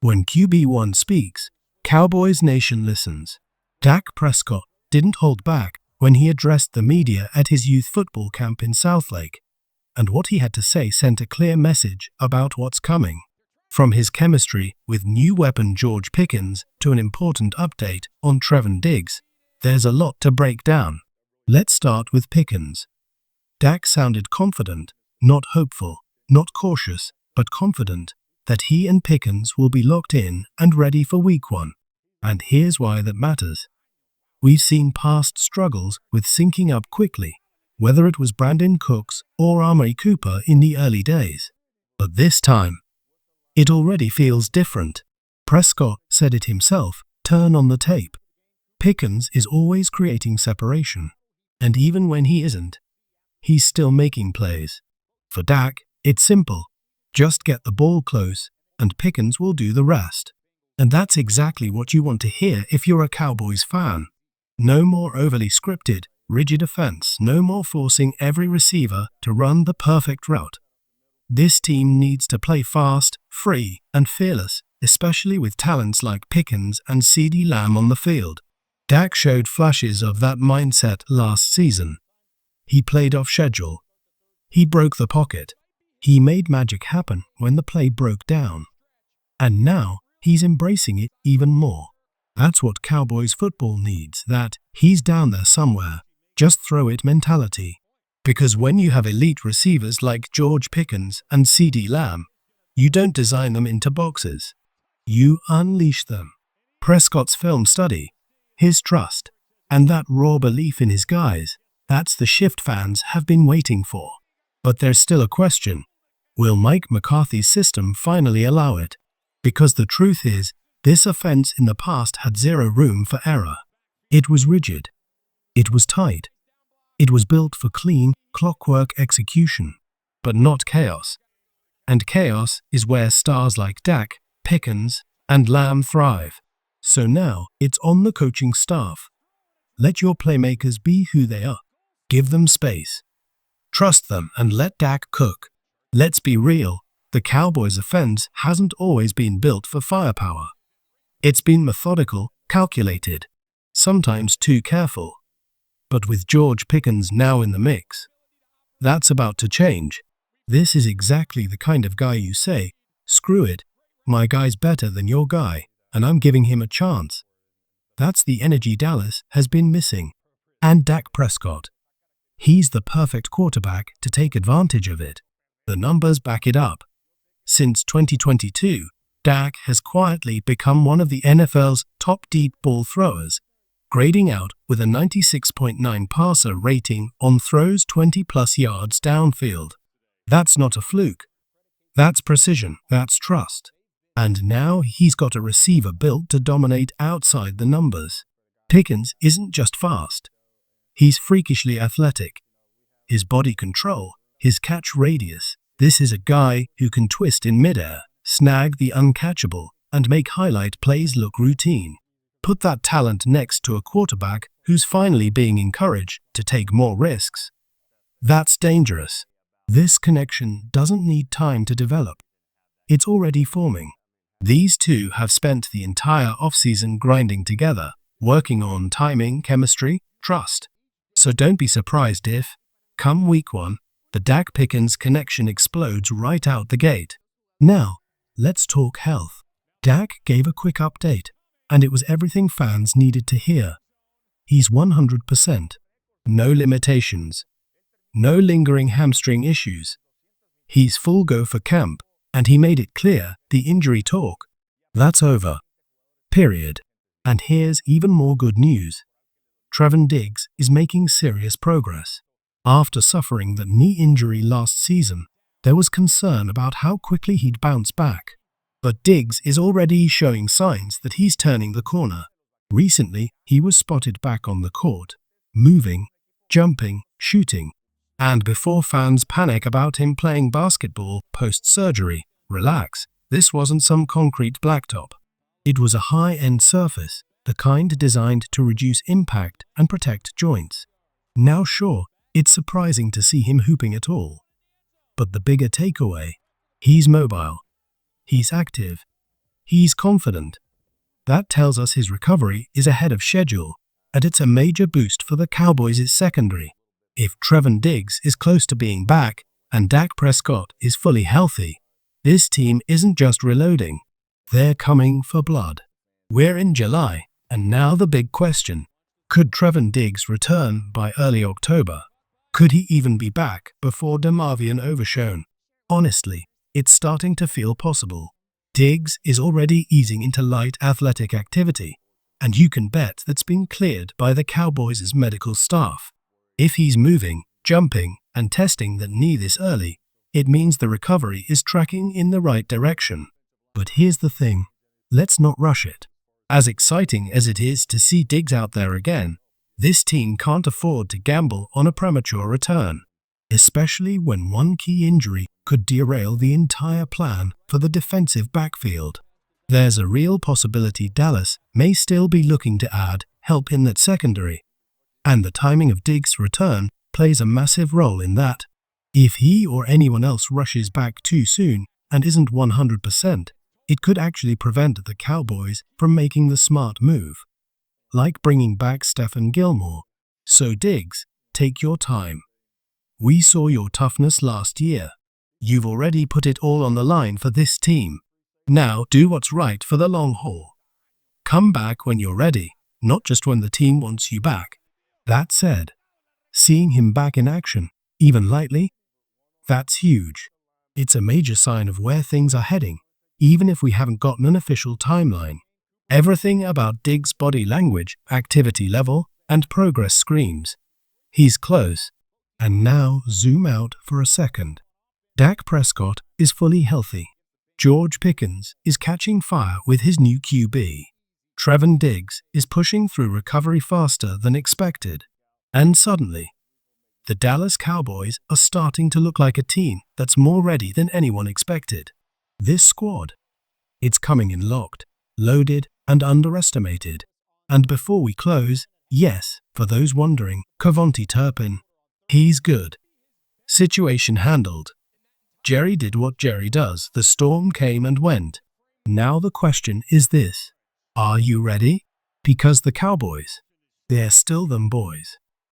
When QB1 speaks, Cowboys Nation listens. Dak Prescott didn't hold back when he addressed the media at his youth football camp in Southlake, and what he had to say sent a clear message about what's coming. From his chemistry with new weapon George Pickens to an important update on Trevon Diggs, there's a lot to break down. Let's start with Pickens. Dak sounded confident, not hopeful, not cautious, but confident that he and Pickens will be locked in and ready for week 1. And here's why that matters. We've seen past struggles with syncing up quickly, whether it was Brandon Cooks or Amari Cooper in the early days. But this time, it already feels different. Prescott said it himself, turn on the tape. Pickens is always creating separation, and even when he isn't, he's still making plays. For Dak, it's simple. Just get the ball close, and Pickens will do the rest. And that's exactly what you want to hear if you're a Cowboys fan. No more overly scripted, rigid offense, no more forcing every receiver to run the perfect route. This team needs to play fast, free, and fearless, especially with talents like Pickens and CeeDee Lamb on the field. Dak showed flashes of that mindset last season. He played off schedule. He broke the pocket. He made magic happen when the play broke down. And now, he's embracing it even more. That's what Cowboys football needs, that he's down there somewhere, just throw it mentality. Because when you have elite receivers like George Pickens and CeeDee Lamb, you don't design them into boxes. You unleash them. Prescott's film study, his trust, and that raw belief in his guys, that's the shift fans have been waiting for. But there's still a question. Will Mike McCarthy's system finally allow it? Because the truth is, this offense in the past had zero room for error. It was rigid. It was tight. It was built for clean, clockwork execution, but not chaos. And chaos is where stars like Dak, Pickens, and Lamb thrive. So now, it's on the coaching staff. Let your playmakers be who they are. Give them space. Trust them and let Dak cook. Let's be real, the Cowboys' offense hasn't always been built for firepower. It's been methodical, calculated, sometimes too careful. But with George Pickens now in the mix, that's about to change. This is exactly the kind of guy you say, screw it, my guy's better than your guy, and I'm giving him a chance. That's the energy Dallas has been missing. And Dak Prescott. He's the perfect quarterback to take advantage of it. The numbers back it up. Since 2022, Dak has quietly become one of the NFL's top deep ball throwers, grading out with a 96.9 passer rating on throws 20-plus yards downfield. That's not a fluke. That's precision. That's trust. And now he's got a receiver built to dominate outside the numbers. Pickens isn't just fast. He's freakishly athletic. His body control, his catch radius. This is a guy who can twist in midair, snag the uncatchable, and make highlight plays look routine. Put that talent next to a quarterback who's finally being encouraged to take more risks. That's dangerous. This connection doesn't need time to develop. It's already forming. These two have spent the entire offseason grinding together, working on timing, chemistry, trust. So don't be surprised if, come week 1, the Dak Pickens connection explodes right out the gate. Now, let's talk health. Dak gave a quick update, and it was everything fans needed to hear. He's 100%. No limitations. No lingering hamstring issues. He's full go for camp, and he made it clear the injury talk, that's over. Period. And here's even more good news. Trevon Diggs is making serious progress. After suffering the knee injury last season, there was concern about how quickly he'd bounce back. But Diggs is already showing signs that he's turning the corner. Recently, he was spotted back on the court, moving, jumping, shooting. And before fans panic about him playing basketball post-surgery, relax, this wasn't some concrete blacktop. It was a high-end surface, the kind designed to reduce impact and protect joints. Now sure, it's surprising to see him hooping at all. But the bigger takeaway, he's mobile. He's active. He's confident. That tells us his recovery is ahead of schedule, and it's a major boost for the Cowboys' secondary. If Trevon Diggs is close to being back and Dak Prescott is fully healthy, this team isn't just reloading. They're coming for blood. We're in July, and now the big question. Could Trevon Diggs return by early October? Could he even be back before DeMarvion Overshone? Honestly, it's starting to feel possible. Diggs is already easing into light athletic activity, and you can bet that's been cleared by the Cowboys' medical staff. If he's moving, jumping, and testing that knee this early, it means the recovery is tracking in the right direction. But here's the thing. Let's not rush it. As exciting as it is to see Diggs out there again, this team can't afford to gamble on a premature return, especially when one key injury could derail the entire plan for the defensive backfield. There's a real possibility Dallas may still be looking to add help in that secondary, and the timing of Diggs' return plays a massive role in that. If he or anyone else rushes back too soon and isn't 100%, it could actually prevent the Cowboys from making the smart move, like bringing back Stephon Gilmore. So Diggs, take your time. We saw your toughness last year. You've already put it all on the line for this team. Now do what's right for the long haul. Come back when you're ready, not just when the team wants you back. That said, seeing him back in action, even lightly, that's huge. It's a major sign of where things are heading, even if we haven't gotten an official timeline. Everything about Diggs' body language, activity level, and progress screams. He's close. And now zoom out for a second. Dak Prescott is fully healthy. George Pickens is catching fire with his new QB. Trevon Diggs is pushing through recovery faster than expected. And suddenly, the Dallas Cowboys are starting to look like a team that's more ready than anyone expected. This squad, it's coming in locked, loaded, and underestimated. And before we close, yes, for those wondering, Cavonte Turpin, he's good. Situation handled. Jerry did what Jerry does. The storm came and went. Now the question is this. Are you ready? Because the Cowboys, they're still them boys.